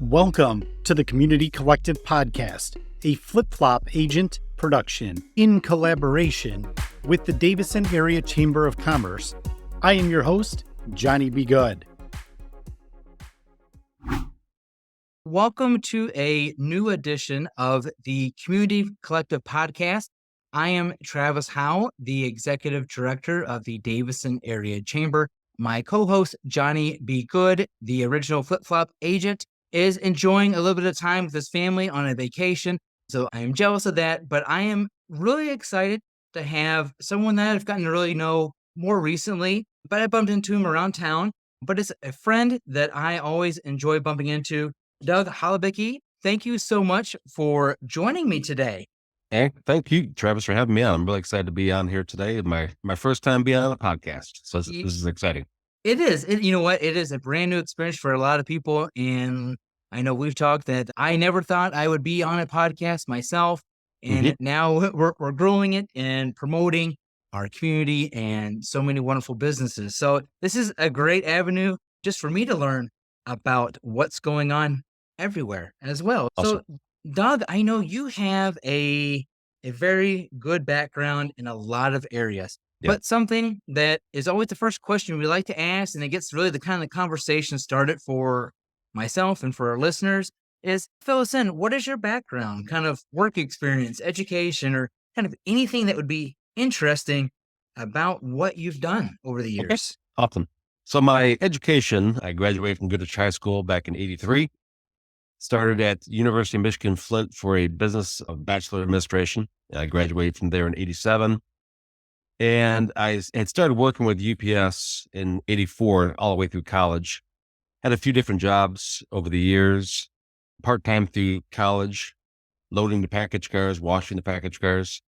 Welcome to the Community Collective Podcast, a flip-flop agent production in collaboration with the Davison Area Chamber of Commerce. I am your host, Johnny B. Good. Welcome to a new edition of the Community Collective Podcast. I am Travis Howe, the Executive Director of the Davison Area Chamber. My co-host, Johnny B. Good, the original flip-flop agent, is enjoying a little bit of time with his family on a vacation. So I am jealous of that, but I am really excited to have someone that I've gotten to really know more recently, but I bumped into him around town. But it's a friend that I always enjoy bumping into, Doug Halabicky. Thank you so much for joining me today. Hey, thank you, Travis, for having me on. I'm really excited to be on here today. My first time being on a podcast, so this is exciting. It is. You know what? It is a brand new experience for a lot of people. And I know we've talked that I never thought I would be on a podcast myself. And now we're growing it and promoting our community and so many wonderful businesses. So this is a great avenue just for me to learn about what's going on everywhere as well. Awesome. So, Doug, I know you have a very good background in a lot of areas. Yeah. But something that is always the first question we like to ask, and it gets really the kind of conversation started for myself and for our listeners, is fill us in. What is your background, kind of work experience, education, or kind of anything that would be interesting about what you've done over the years? Okay. Awesome. So my education, I graduated from Goodrich High School back in '83. Started at University of Michigan Flint for a business of Bachelor of Administration. I graduated from there in '87. And I had started working with UPS in '84 all the way through college. Had a few different jobs over the years, part-time through college, loading the package cars, washing the package cars.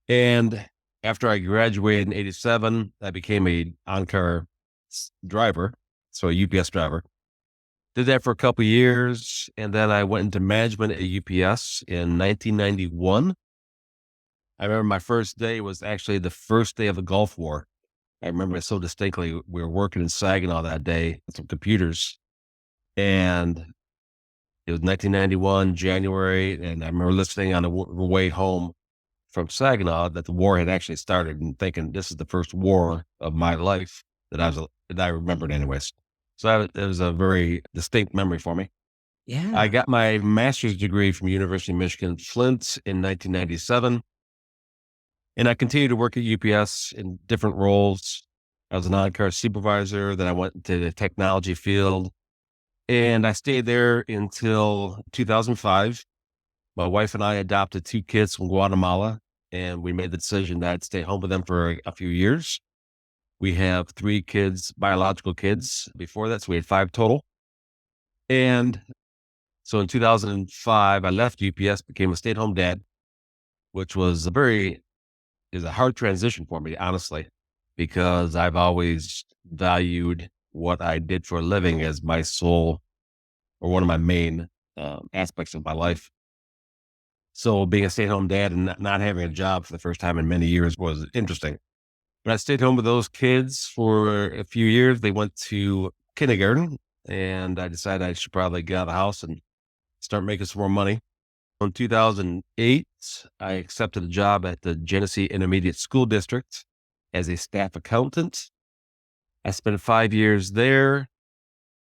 And after I graduated in '87, I became a on-car driver, so a UPS driver. Did that for a couple of years, and then I went into management at UPS in 1991. I remember my first day was actually the first day of the Gulf War. I remember it so distinctly. We were working in Saginaw that day with some computers, and it was 1991, January, and I remember listening on the way home from Saginaw that the war had actually started and thinking this is the first war of my life that I remembered anyways. So it was a very distinct memory for me. Yeah. I got my master's degree from University of Michigan Flint in 1997. And I continued to work at UPS in different roles. I was an on-car supervisor. Then I went into the technology field, and I stayed there until 2005. My wife and I adopted 2 kids from Guatemala, and we made the decision that I'd stay home with them for a few years. We have 3 kids, biological kids before that, so we had 5 total. And so in 2005, I left UPS, became a stay-at-home dad, which was a hard transition for me, honestly, because I've always valued what I did for a living as my sole or one of my main aspects of my life. So being a stay-at-home dad and not having a job for the first time in many years was interesting. But I stayed home with those kids for a few years. They went to kindergarten, and I decided I should probably get out of the house and start making some more money. In 2008, I accepted a job at the Genesee Intermediate School District as a staff accountant. I spent 5 years there,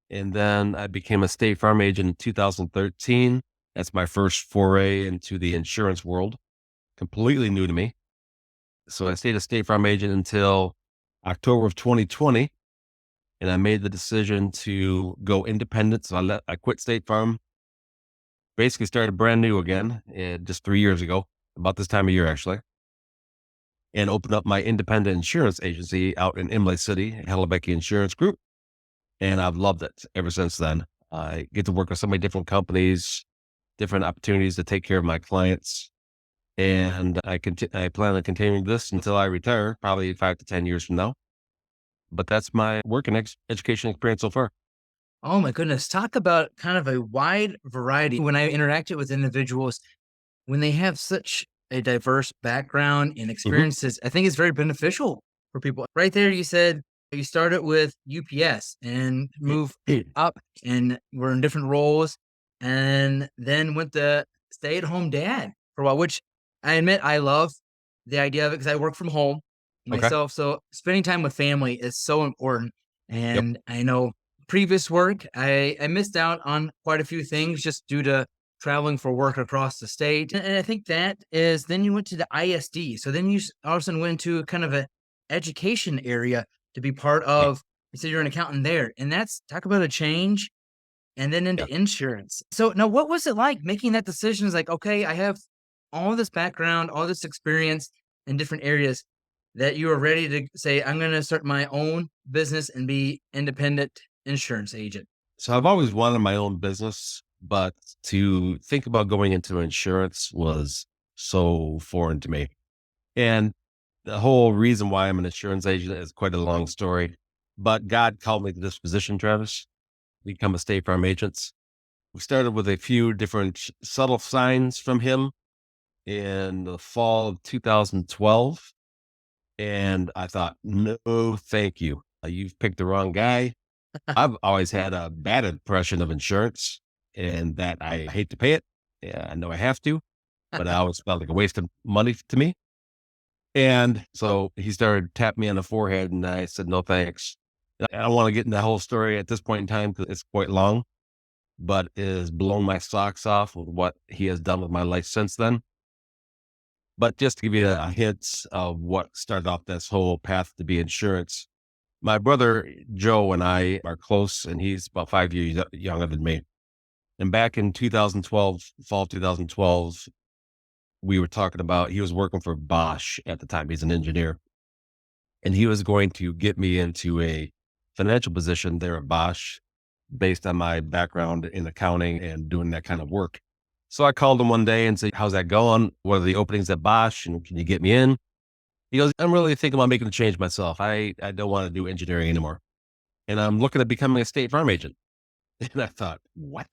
and then I became a State Farm agent in 2013. That's my first foray into the insurance world, completely new to me. So I stayed a State Farm agent until October of 2020, and I made the decision to go independent. So I quit State Farm. Basically started brand new again, just 3 years ago, about this time of year, actually, and opened up my independent insurance agency out in Imlay City, Halabicky Insurance Group. And I've loved it ever since then. I get to work with so many different companies, different opportunities to take care of my clients. And I plan on continuing this until I retire, probably 5 to 10 years from now. But that's my work and education experience so far. Oh my goodness. Talk about kind of a wide variety. When I interacted with individuals, when they have such a diverse background and experiences, I think it's very beneficial for people. Right there, you said you started with UPS and move up and were in different roles. and then went to stay-at-home dad for a while, which I admit I love the idea of it because I work from home Okay. myself. So spending time with family is so important. Yep. And I know previous work, I missed out on quite a few things just due to traveling for work across the state. And I think that is then you went to the ISD. So then you all of a sudden went into kind of a education area to be part Yeah. of. You said you're an accountant there, and that's talk about a change and then Yeah. into insurance. So now what was it like making that decision? Is like, okay, I have all this background, all this experience in different areas that you are ready to say, I'm going to start my own business and be independent insurance agent. So I've always wanted my own business, but to think about going into insurance was so foreign to me. And the whole reason why I'm an insurance agent is quite a long story. But God called me to this position, Travis, become a State Farm agent. We started with a few different subtle signs from him in the fall of 2012. And I thought, no, thank you. You've picked the wrong guy. I've always had a bad impression of insurance and that I hate to pay it. Yeah, I know I have to, but I always felt like a waste of money to me. And so he started tapping me on the forehead and I said, no, thanks. I don't want to get into the whole story at this point in time because it's quite long, but it has blown my socks off with what he has done with my life since then. But just to give you a hint of what started off this whole path to be insurance, my brother Joe and I are close, and he's about 5 years younger than me. And back in 2012, fall 2012, we were talking about he was working for Bosch at the time. He's an engineer, and he was going to get me into a financial position there at Bosch based on my background in accounting and doing that kind of work. So I called him one day and said, how's that going? What are the openings at Bosch? And can you get me in? He goes, I'm really thinking about making a change myself. I don't want to do engineering anymore. And I'm looking at becoming a State Farm agent. And I thought, what?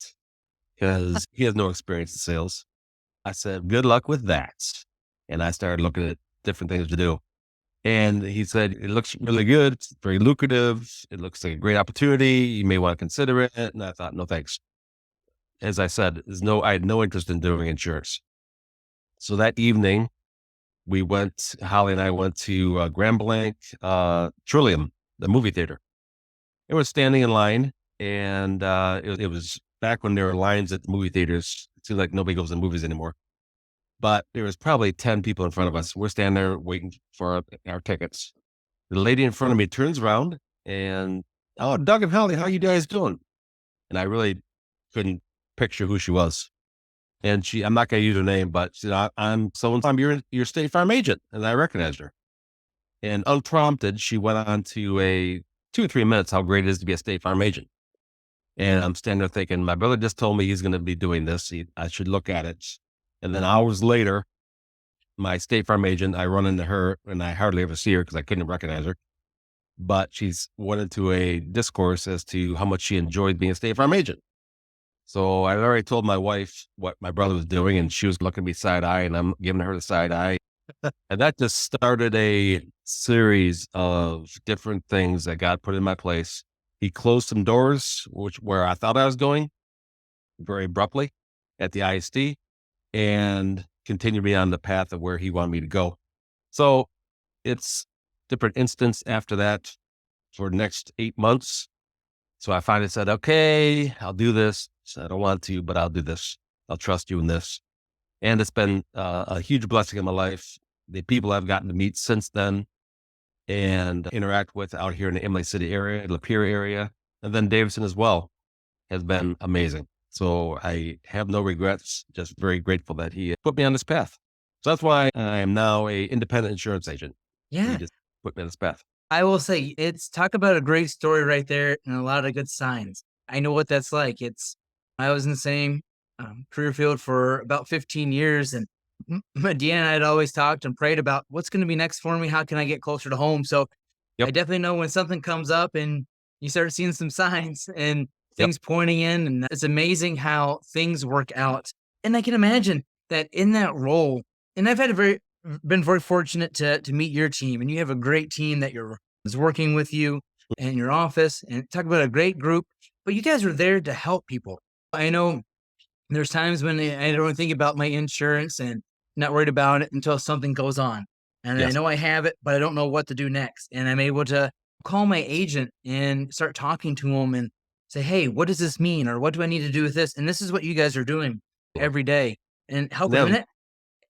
Because he has no experience in sales. I said, good luck with that. And I started looking at different things to do. And he said, it looks really good. It's very lucrative. It looks like a great opportunity. You may want to consider it. And I thought, no, thanks. As I said, I had no interest in doing insurance. So that evening, Holly and I went to Grand Blanc, Trillium, the movie theater. And we're standing in line, and it was back when there were lines at the movie theaters. It seems like nobody goes to movies anymore. But there was probably 10 people in front of us. We're standing there waiting for our tickets. The lady in front of me turns around and, oh, Doug and Holly, how you guys doing? And I really couldn't picture who she was. And I'm not going to use her name, but she said, I'm so-and-so, I'm your State Farm agent. And I recognized her. And unprompted, she went on to a 2 or 3 minutes how great it is to be a State Farm agent. And I'm standing there thinking, my brother just told me he's going to be doing this. I should look at it. And then hours later, my State Farm agent, I run into her and I hardly ever see her because I couldn't recognize her. But she's went into a discourse as to how much she enjoyed being a State Farm agent. So I already told my wife what my brother was doing, and she was looking at me side eye, and I'm giving her the side eye. And that just started a series of different things that God put in my place. He closed some doors, where I thought I was going very abruptly at the ISD, and continued me on the path of where he wanted me to go. So it's different instance after that for the next 8 months. So I finally said, okay, I'll do this. I don't want to, but I'll do this. I'll trust you in this. And it's been a huge blessing in my life. The people I've gotten to meet since then and interact with out here in the Imlay City area, Lapeer area, and then Davison as well has been amazing. So I have no regrets, just very grateful that he put me on this path. So that's why I am now a independent insurance agent. He Yeah. just put me on this path. I will say it's talk about a great story right there and a lot of good signs. I know what that's like. I was in the same career field for about 15 years, and Deanna and I had always talked and prayed about what's going to be next for me. How can I get closer to home? So I Yep. definitely know when something comes up and you start seeing some signs and Yep. things pointing in, and it's amazing how things work out. And I can imagine that in that role, and I've been very fortunate to meet your team, and you have a great team that is working with you in your office, and talk about a great group. But you guys are there to help people. I know There's times when I don't think about my insurance and not worried about it until something goes on. And I Yes. know I have it, but I don't know what to do next. And I'm able to call my agent and start talking to him and say, hey, what does this mean? Or what do I need to do with this? And this is what you guys are doing every day and And helping them. that's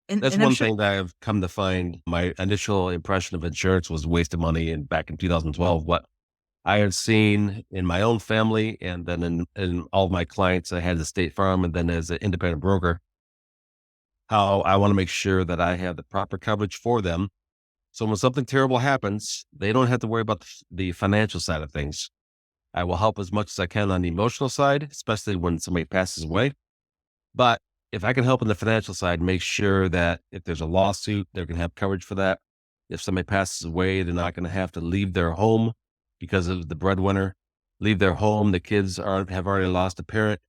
And I'm one sure, thing that I've come to find. My initial impression of insurance was a waste of money and back in 2012. What I had seen in my own family and then in all of my clients, I had the State Farm and then as an independent broker, how I want to make sure that I have the proper coverage for them. So when something terrible happens, they don't have to worry about the financial side of things. I will help as much as I can on the emotional side, especially when somebody passes away. But if I can help on the financial side, make sure that if there's a lawsuit, they're going to have coverage for that. If somebody passes away, they're not going to have to leave their home because of the breadwinner, leave their home. The kids have already lost a parent,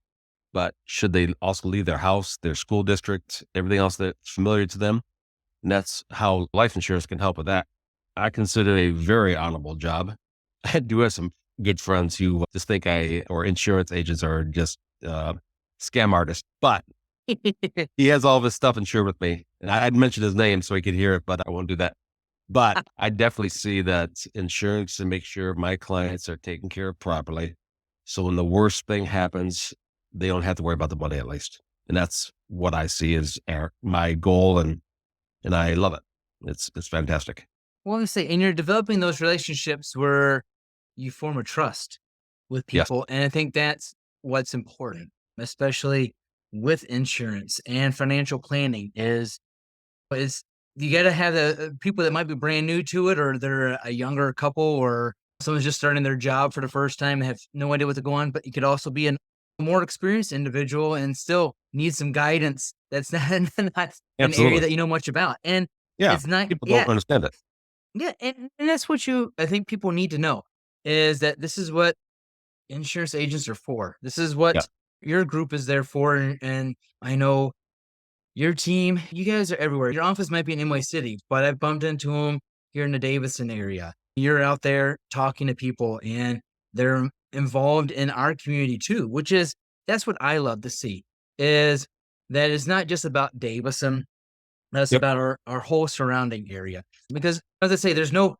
but should they also leave their house, their school district, everything else that's familiar to them? And that's how life insurance can help with that. I consider it a very honorable job. I do have some good friends who just think or insurance agents are just scam artists, but he has all of his stuff insured with me. And I'd mention his name so he could hear it, but I won't do that. But I definitely see that insurance to make sure my clients are taken care of properly. So when the worst thing happens, they don't have to worry about the money at least. And that's what I see as my goal. And I love it. It's fantastic. well, I say, and you're developing those relationships where you form a trust with Yes. people. And I think that's what's important, especially with insurance and financial planning is you got to have the people that might be brand new to it, or they're a younger couple, or someone's just starting their job for the first time and have no idea what to go on. But you could also be a more experienced individual and still need some guidance. That's not an area Absolutely. that you know much about. And Yeah. it's not, People yeah, don't understand it. yeah. And that's what I think people need to know is that this is what insurance agents are for. This is Yeah. what your group is there for. And I know your team, you guys are everywhere. Your office might be in NY City, but I've bumped into them here in the Davison area. You're out there talking to people and they're involved in our community too, that's what I love to see is that it's not just about Davison. That's Yep. about our whole surrounding area. Because as I say, there's no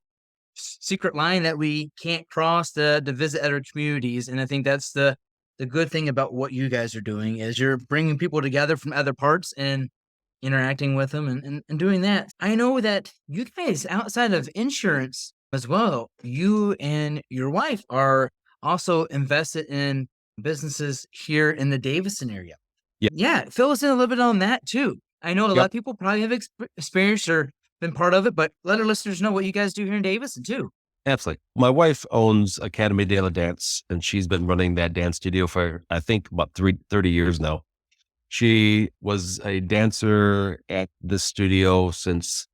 secret line that we can't cross to visit other communities. And I think that's the good thing about what you guys are doing is you're bringing people together from other parts and interacting with them and doing that. I know that you guys outside of insurance as well, you and your wife are also invested in businesses here in the Davison area. Yeah. Yeah, fill us in a little bit on that too. I know a lot Yep. of people probably have experienced or been part of it, but let our listeners know what you guys do here in Davison too. Absolutely. My wife owns Academy Daily Dance, and she's been running that dance studio for, I think, about 30 years now. She was a dancer at this studio since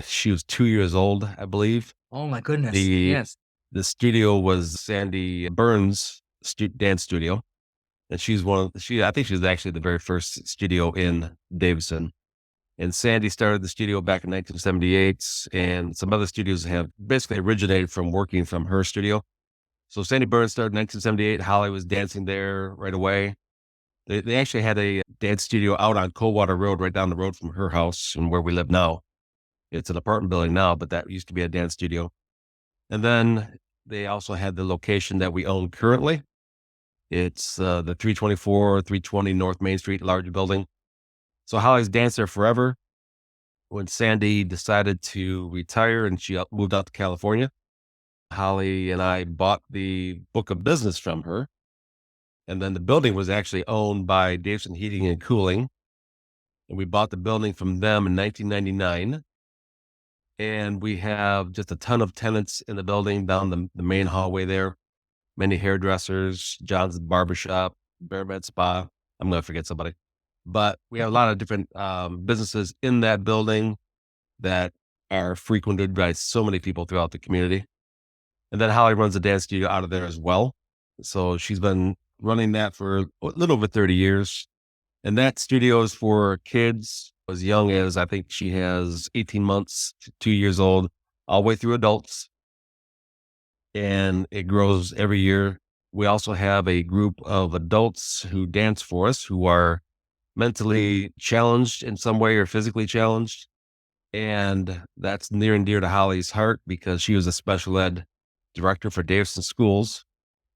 she was 2 years old, I believe. Oh my goodness. The Yes. the studio was Sandy Burns' dance studio, and I think she was actually the very first studio in Davison. And Sandy started the studio back in 1978, and some other studios have basically originated from working from her studio. So Sandy Burns started in 1978. Holly was dancing there right away. They actually had a dance studio out on Coldwater Road, right down the road from her house and where we live now. It's an apartment building now, but that used to be a dance studio. And then they also had the location that we own currently. It's the 324, 320 North Main Street, large building. So Holly's danced there forever. When Sandy decided to retire and she moved out to California, Holly and I bought the book of business from her. And then the building was actually owned by Davison Heating and Cooling. And we bought the building from them in 1999. And we have just a ton of tenants in the building down the main hallway there. Many hairdressers, John's Barbershop, Bear Med Spa. I'm going to forget somebody. But we have a lot of different businesses in that building that are frequented by so many people throughout the community. And then Holly runs a dance studio out of there as well. So she's been running that for a little over 30 years. And that studio is for kids as young as I think she has 18 months to 2 years old, all the way through adults. And it grows every year. We also have a group of adults who dance for us who are mentally challenged in some way or physically challenged. And that's near and dear to Holly's heart because she was a special ed director for Davison schools.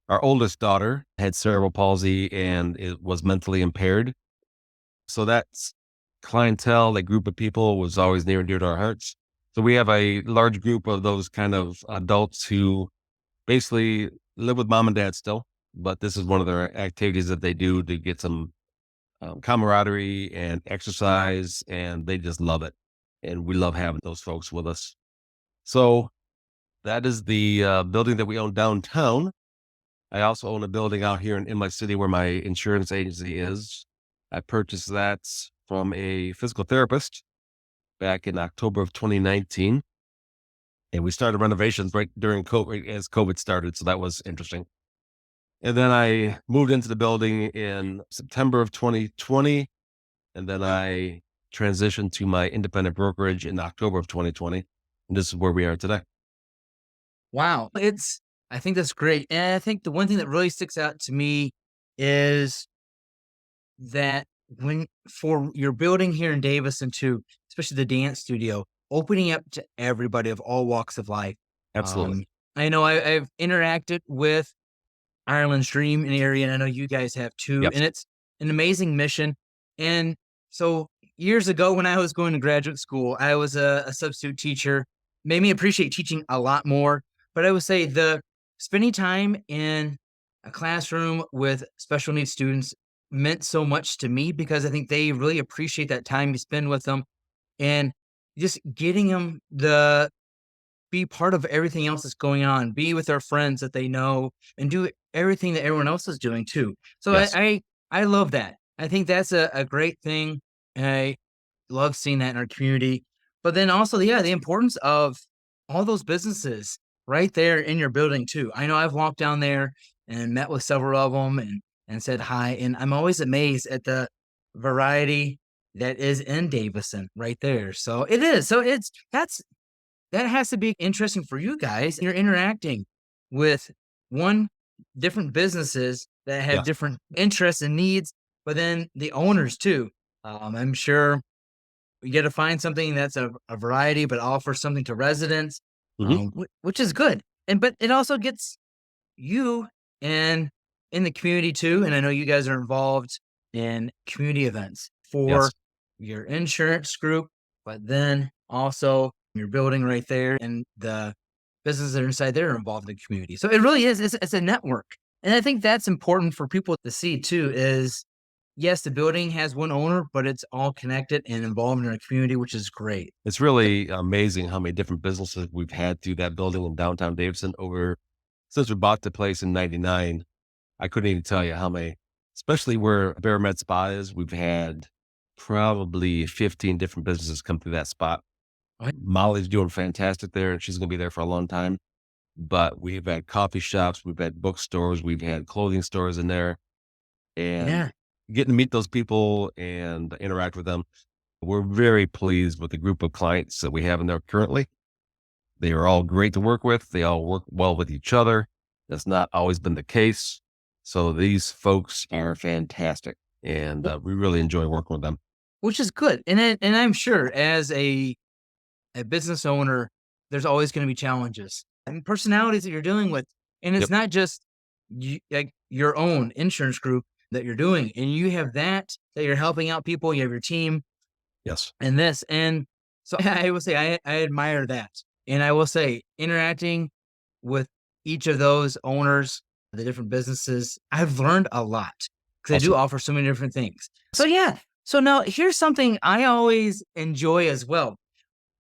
Our oldest daughter had cerebral palsy and it was mentally impaired. So that's clientele, that group of people was always near and dear to our hearts. So we have a large group of those kind of adults who basically live with mom and dad still, but this is one of their activities that they do to get some camaraderie and exercise, and they just love it. And we love having those folks with us. So that is the building that we own downtown. I also own a building out here in my city where my insurance agency is. I purchased that from a physical therapist back in October of 2019. And we started renovations right during COVID, as COVID started. So that was interesting. And then I moved into the building in September of 2020. And then I transitioned to my independent brokerage in October of 2020. And this is where we are today. Wow. I think that's great. And I think the one thing that really sticks out to me is that for your building here in Davison too, especially the dance studio, opening up to everybody of all walks of life. Absolutely. I know I've interacted with Ireland's Dream in the area, and I know you guys have too, Yep. and it's an amazing mission. And so years ago when I was going to graduate school, I was a substitute teacher, made me appreciate teaching a lot more. But I would say the spending time in a classroom with special needs students meant so much to me because I think they really appreciate that time you spend with them and just getting them the be part of everything else that's going on, be with their friends that they know, and do everything that everyone else is doing too. So Yes. I love that. I think that's a great thing. And I love seeing that in our community. But then also, yeah, the importance of all those businesses right there in your building too. I know I've walked down there and met with several of them and said hi. And I'm always amazed at the variety that is in Davison right there. So it is. So that has to be interesting for you guys. You're interacting with one different businesses that have Yes. different interests and needs, but then the owners too. I'm sure you got to find something that's a variety, but offer something to residents, Mhm. which is good. But it also gets you and in the community too. And I know you guys are involved in community events Yes. for your insurance group, but then also your building right there and the businesses that are inside there are involved in the community. So it really is, it's a network. And I think that's important for people to see too is yes, the building has one owner, but it's all connected and involved in our community, which is great. It's really amazing how many different businesses we've had through that building in downtown Davison since we bought the place in 99. I couldn't even tell you how many, especially where Bear Med Spa is. We've had probably 15 different businesses come through that spot. Right. Molly's doing fantastic there and she's going to be there for a long time. But we've had coffee shops, we've had bookstores, we've had clothing stores in there, and Yeah. getting to meet those people and interact with them. We're very pleased with the group of clients that we have in there currently. They are all great to work with. They all work well with each other. That's not always been the case. So these folks are fantastic and we really enjoy working with them. Which is good. And I'm sure as a business owner, there's always going to be challenges and personalities that you're dealing with. And it's Yep. not just like your own insurance group that you're doing. And you have that you're helping out people. You have your team Yes. and this. And so I will say, I admire that. And I will say interacting with each of those owners, the different businesses, I've learned a lot because they do Awesome. offer so many different things. So yeah. So now here's something I always enjoy as well.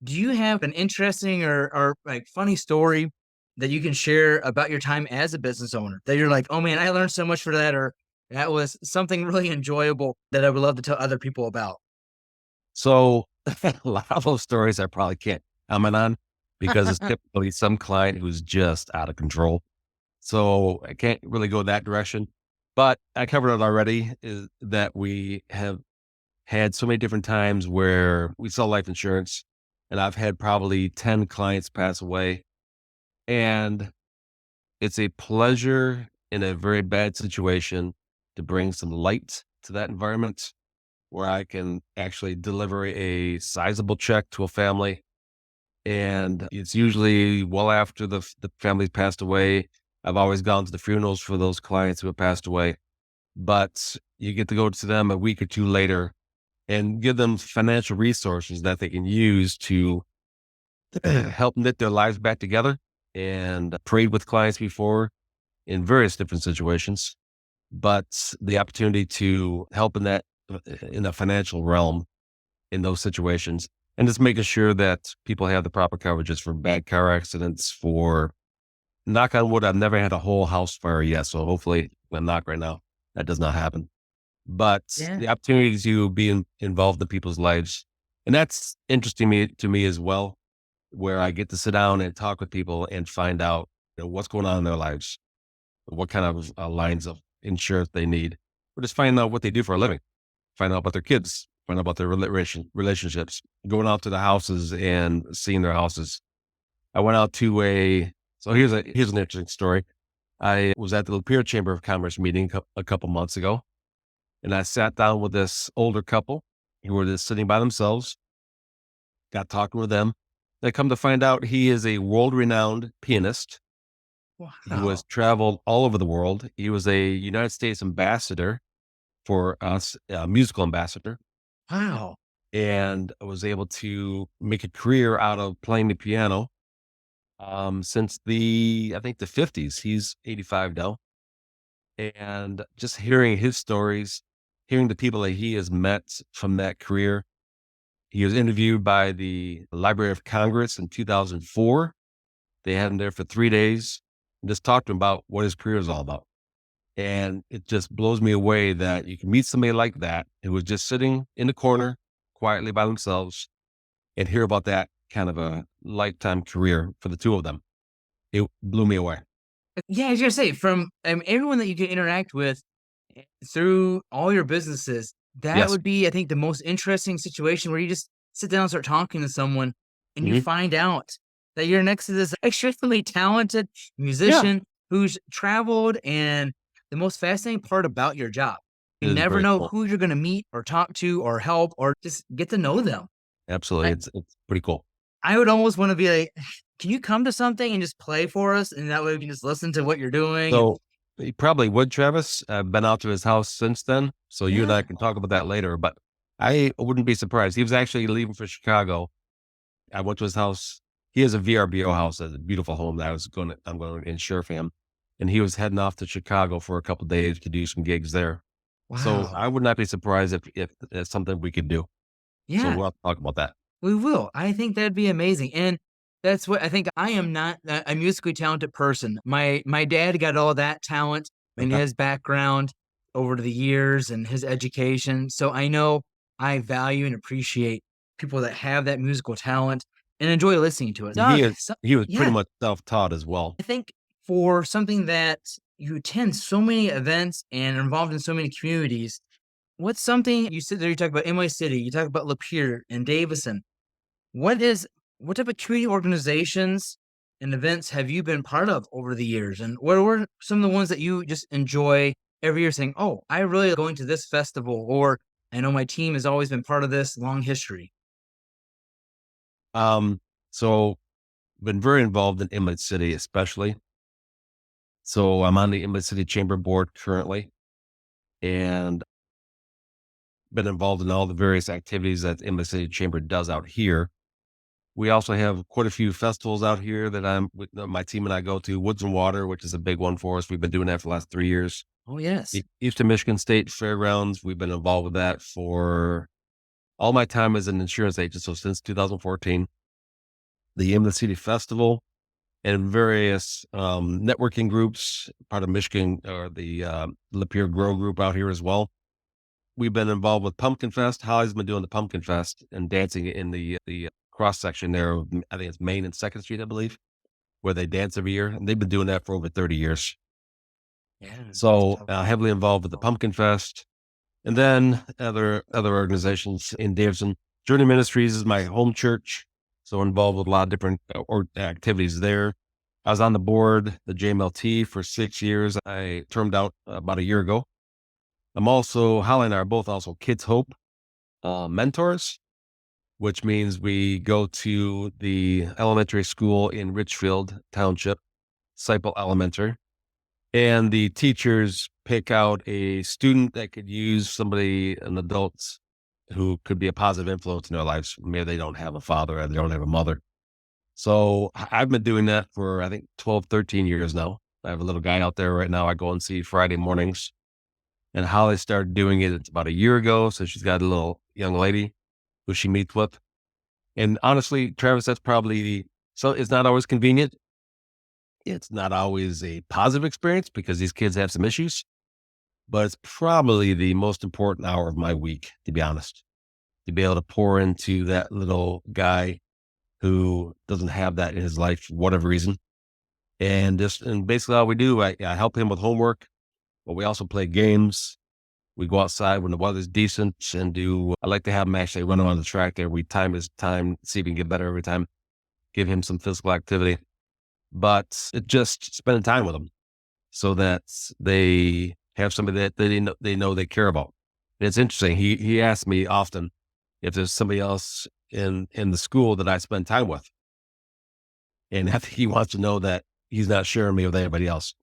Do you have an interesting or like funny story that you can share about your time as a business owner that you're like, oh man, I learned so much for that, or that was something really enjoyable that I would love to tell other people about? So a lot of those stories I probably can't comment on because it's typically some client who's just out of control. So I can't really go that direction. But I covered it already is that we have had so many different times where we sell life insurance and I've had probably 10 clients pass away. And it's a pleasure in a very bad situation to bring some light to that environment where I can actually deliver a sizable check to a family. And it's usually well after the family's passed away. I've always gone to the funerals for those clients who have passed away, but you get to go to them a week or two later and give them financial resources that they can use to help knit their lives back together. And prayed with clients before in various different situations, but the opportunity to help in the financial realm in those situations, and just making sure that people have the proper coverages for bad car accidents. For knock on wood, I've never had a whole house fire yet, so hopefully, I'm not right now, that does not happen. But Yeah. the opportunity to be involved in people's lives, and that's interesting to me as well, where I get to sit down and talk with people and find out what's going on in their lives, what kind of lines of insurance they need, or just find out what they do for a living, find out about their kids, find out about their relationships, going out to the houses and seeing their houses. I went out to so here's an interesting story. I was at the Lapeer Chamber of Commerce meeting a couple months ago, and I sat down with this older couple who were just sitting by themselves, got talking with them. I come to find out he is a world-renowned pianist who has Wow. traveled all over the world. He was a United States ambassador for us, a musical ambassador, Wow. and was able to make a career out of playing the piano since I think the 50s. He's 85 now. And just hearing his stories, hearing the people that he has met from that career. He was interviewed by the Library of Congress in 2004. They had him there for 3 days and just talked to him about what his career is all about. And it just blows me away that you can meet somebody like that who was just sitting in the corner quietly by themselves and hear about that kind of a lifetime career for the two of them. It blew me away. Yeah, I was gonna say from everyone that you can interact with through all your businesses, that Yes. would be, I think, the most interesting situation where you just sit down and start talking to someone, and you Hmm. find out that you're next to this extremely talented Yeah. musician who's traveled. And the most fascinating part about your job, It you is never very know cool. who you're gonna meet or talk to or help or just get to know them. Absolutely. I, It's pretty cool. I would almost want to be like, can you come to something and just play for us? And that way we can just listen to what you're doing. And So he probably would, Travis. I've been out to his house since then. So you and yeah, I can talk about that later, but I wouldn't be surprised. He was actually leaving for Chicago. I went to his house. He has a VRBO house, a beautiful home that I'm going to insure for him. And he was heading off to Chicago for a couple of days to do some gigs there. So wow. I would not be surprised if it's something we could do. So Yeah. we'll have to talk about that. We will. I think that'd be amazing, and that's what I think. I am not a musically talented person. My dad got all that talent and Okay. his background over the years and his education, so I know I value and appreciate people that have that musical talent and enjoy listening to it. Doug, so He was pretty yeah, much self-taught as well. I think for something that you attend so many events and are involved in so many communities, what's something you sit there, you talk about NY City, you talk about Lapeer and Davison. What is what type of community organizations and events have you been part of over the years? And what were some of the ones that you just enjoy every year saying, "Oh, I really like going to this festival," or "I know my team has always been part of this long history." Um, so been very involved in Inlet City, especially. So I'm on the Inlet City Chamber Board currently, and been involved in all the various activities that Inlet City Chamber does out here. We also have quite a few festivals out here that I'm with my team and I go to. Woods and Water, which is a big one for us. We've been doing that for the last 3 years. Oh, yes. Eastern Michigan State Fairgrounds, we've been involved with that for all my time as an insurance agent. So since 2014, the Inlet City Festival and various networking groups, part of Michigan or the Lapeer Grow group out here as well. We've been involved with Pumpkin Fest. Holly's been doing the Pumpkin Fest and dancing in the cross section there. I think it's Main and Second Street, I believe, where they dance every year. And they've been doing that for over 30 years. Yeah. So heavily involved with the Pumpkin Fest, and then other organizations in Davison. Journey Ministries is my home church, so involved with a lot of different activities there. I was on the board, the JMLT, for 6 years. I termed out about a year ago. Holly and I are both also Kids Hope mentors, which means we go to the elementary school in Richfield Township, Seiple Elementary, and the teachers pick out a student that could use an adult who could be a positive influence in their lives. Maybe they don't have a father or they don't have a mother. So I've been doing that for, I think, 12, 13 years now. I have a little guy out there right now I go and see Friday mornings. And Holly started doing it about a year ago. So she's got a little young lady who she meets with. And honestly, Travis, so it's not always convenient. It's not always a positive experience because these kids have some issues, but it's probably the most important hour of my week, to be honest, to be able to pour into that little guy who doesn't have that in his life for whatever reason. And basically all we do, I help him with homework, but we also play games. We go outside when the weather's decent I like to have him actually run around the track there. We time his time, see if he can get better every time, give him some physical activity, but it's just spending time with him so that they have somebody that they know they care about. And it's interesting. He asks me often if there's somebody else in the school that I spend time with. And I think he wants to know that he's not sharing me with anybody else.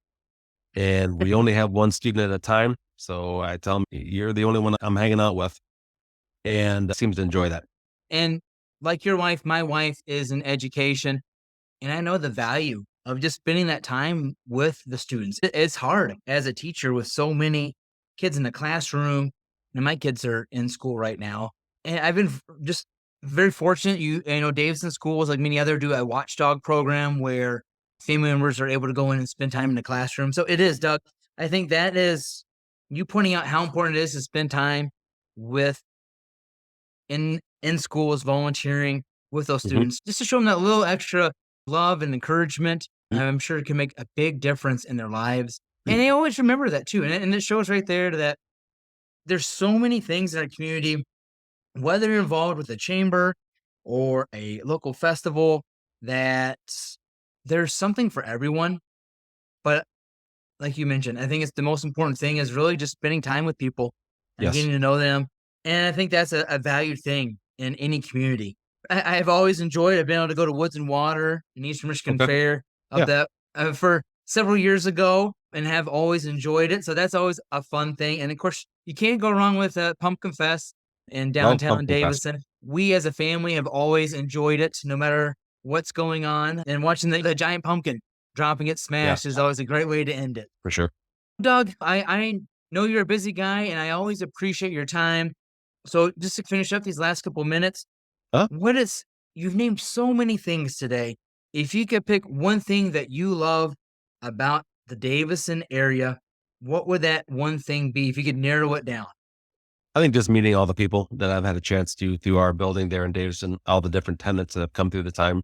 And we only have one student at a time. So I tell him, you're the only one I'm hanging out with. And seems to enjoy that. And like your wife, my wife is in education. And I know the value of just spending that time with the students. It's hard as a teacher with so many kids in the classroom. And my kids are in school right now. And I've been just very fortunate. Davison schools, like many other, do a watchdog program where family members are able to go in and spend time in the classroom. So it is, Doug. I think that is you pointing out how important it is to spend time with in schools, volunteering with those students, just to show them that little extra love and encouragement. I'm sure it can make a big difference in their lives. And they always remember that too. And it shows right there that there's so many things in our community, whether you're involved with a chamber or a local festival, that there's something for everyone. But like you mentioned, I think it's the most important thing is really just spending time with people and Yes. getting to know them. And I think that's a valued thing in any community. I've always enjoyed, I've been able to go to Woods and Water and Eastern Michigan Okay. Fair for several years ago and have always enjoyed it. So that's always a fun thing. And of course, you can't go wrong with Pumpkin Fest in downtown Pumpkin Fest. Davison. We as a family have always enjoyed it, no matter what's going on. And watching the giant pumpkin dropping it smashed is always a great way to end it. For sure. Doug, I know you're a busy guy, and I always appreciate your time. So just to finish up these last couple minutes, Huh? You've named so many things today. If you could pick one thing that you love about the Davison area, what would that one thing be if you could narrow it down? I think just meeting all the people that I've had a chance to through our building there in Davison, all the different tenants that have come through the time.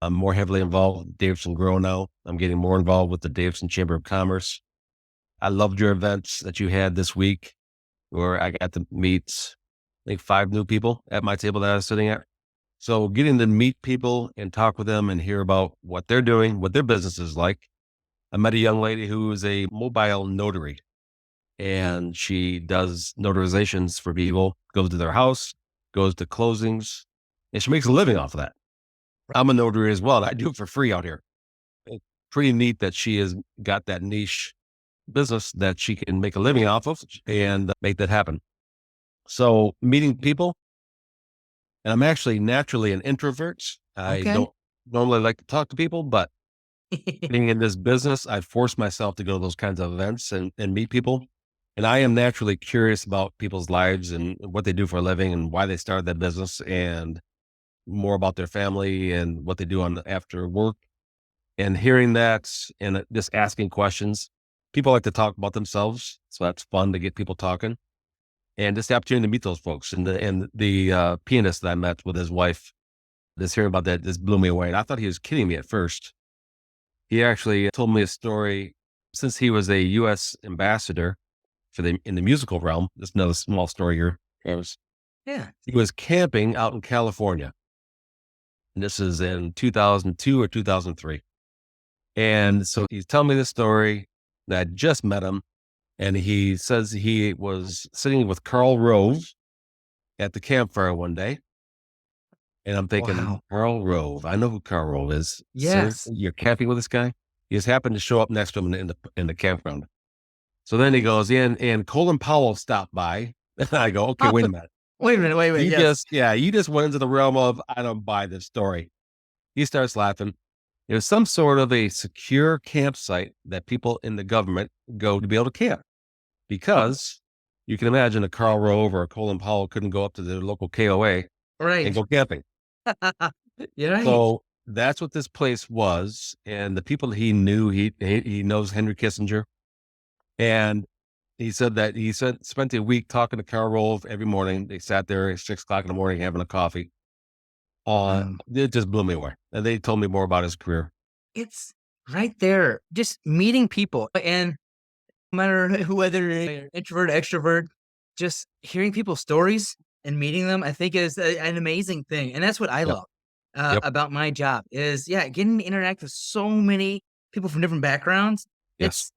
I'm more heavily involved with Davison Grow now. I'm getting more involved with the Davison Chamber of Commerce. I loved your events that you had this week where I got to meet, I think, 5 new people at my table that I was sitting at. So getting to meet people and talk with them and hear about what they're doing, what their business is like. I met a young lady who is a mobile notary, and she does notarizations for people, goes to their house, goes to closings, and she makes a living off of that. I'm a notary as well, and I do it for free out here. It's pretty neat that she has got that niche business that she can make a living off of and make that happen. So meeting people, and I'm actually naturally an introvert. I don't normally like to talk to people, but being in this business, I force myself to go to those kinds of events and meet people. And I am naturally curious about people's lives and what they do for a living and why they started that business and more about their family and what they do after work. And hearing that and just asking questions. People like to talk about themselves, so that's fun to get people talking. And just the opportunity to meet those folks. And the pianist that I met with his wife, just hearing about that, just blew me away. And I thought he was kidding me at first. He actually told me a story since he was a U.S. ambassador in the musical realm. Just another small story here, Travis. Yeah. He was camping out in California. And this is in 2002 or 2003. And so he's telling me this story that I just met him. And he says he was sitting with Karl Rove at the campfire one day. And I'm thinking, Wow. Karl Rove, I know who Karl Rove is. Yes. Seriously, you're camping with this guy? He just happened to show up next to him in the campground. So then he goes, yeah, and Colin Powell stopped by. And I go, okay, wait a minute. Wait a minute. Wait. Yes. You just went into the realm of, I don't buy this story. He starts laughing. It was some sort of a secure campsite that people in the government go to be able to camp, because you can imagine a Karl Rove or a Colin Powell couldn't go up to their local KOA and Right. go camping. You're right. So that's what this place was. And the people that he knew, he knows Henry Kissinger. And he said that spent a week talking to Karl Rove every morning. They sat there at 6:00 in the morning having a coffee. It just blew me away. And they told me more about his career. It's right there. Just meeting people, and no matter whether you're introvert, extrovert, just hearing people's stories and meeting them, I think is an amazing thing. And that's what I Yep. love Yep. about my job is, getting to interact with so many people from different backgrounds. Yes.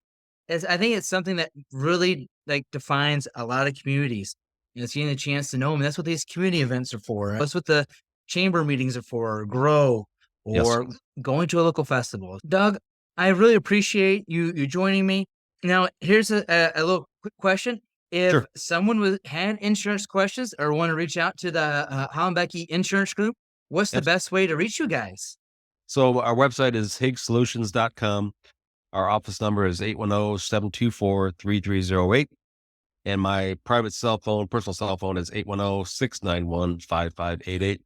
I think it's something that really defines a lot of communities. It's getting a chance to know them. That's what these community events are for. That's what the chamber meetings are for, grow, Yes. or going to a local festival. Doug, I really appreciate you joining me. Now, here's a little quick question. If Sure. someone had insurance questions or want to reach out to the Halabicky Insurance Group, what's the Yes. best way to reach you guys? So our website is higsolutions.com. Our office number is 810-724-3308. And my private personal cell phone is 810-691-5588.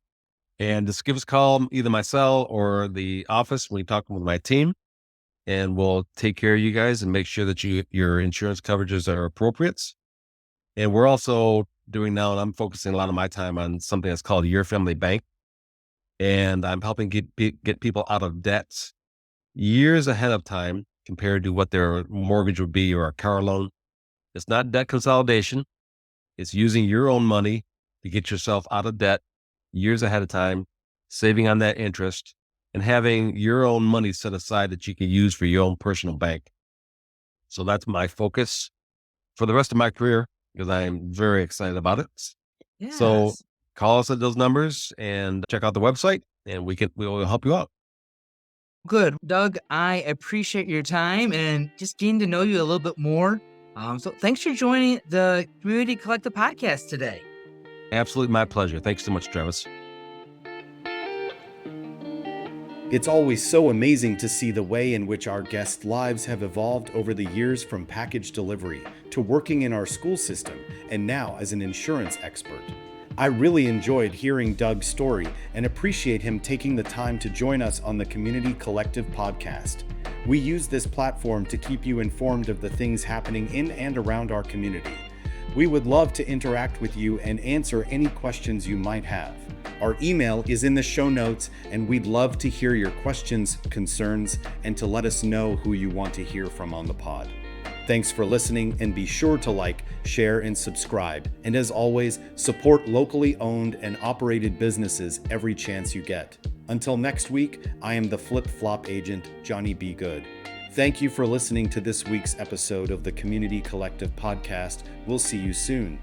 And just give us a call, either my cell or the office when we talk with my team, and we'll take care of you guys and make sure that your insurance coverages are appropriate. And we're also doing now, and I'm focusing a lot of my time on something that's called Your Family Bank. And I'm helping get people out of debt years ahead of time compared to what their mortgage would be or a car loan. It's not debt consolidation. It's using your own money to get yourself out of debt years ahead of time, saving on that interest, and having your own money set aside that you can use for your own personal bank. So that's my focus for the rest of my career, because I'm very excited about it. So Yes. call us at those numbers and check out the website, and we will help you out. Good. Doug, I appreciate your time and just getting to know you a little bit more. So thanks for joining the Community Collective podcast today. Absolutely my pleasure. Thanks so much, Travis. It's always so amazing to see the way in which our guests' lives have evolved over the years, from package delivery to working in our school system and now as an insurance expert. I really enjoyed hearing Doug's story and appreciate him taking the time to join us on the Community Collective podcast. We use this platform to keep you informed of the things happening in and around our community. We would love to interact with you and answer any questions you might have. Our email is in the show notes, and we'd love to hear your questions, concerns, and to let us know who you want to hear from on the pod. Thanks for listening, and be sure to like, share, and subscribe. And as always, support locally owned and operated businesses every chance you get. Until next week, I am the flip-flop agent, Johnny B. Good. Thank you for listening to this week's episode of the Community Collective podcast. We'll see you soon.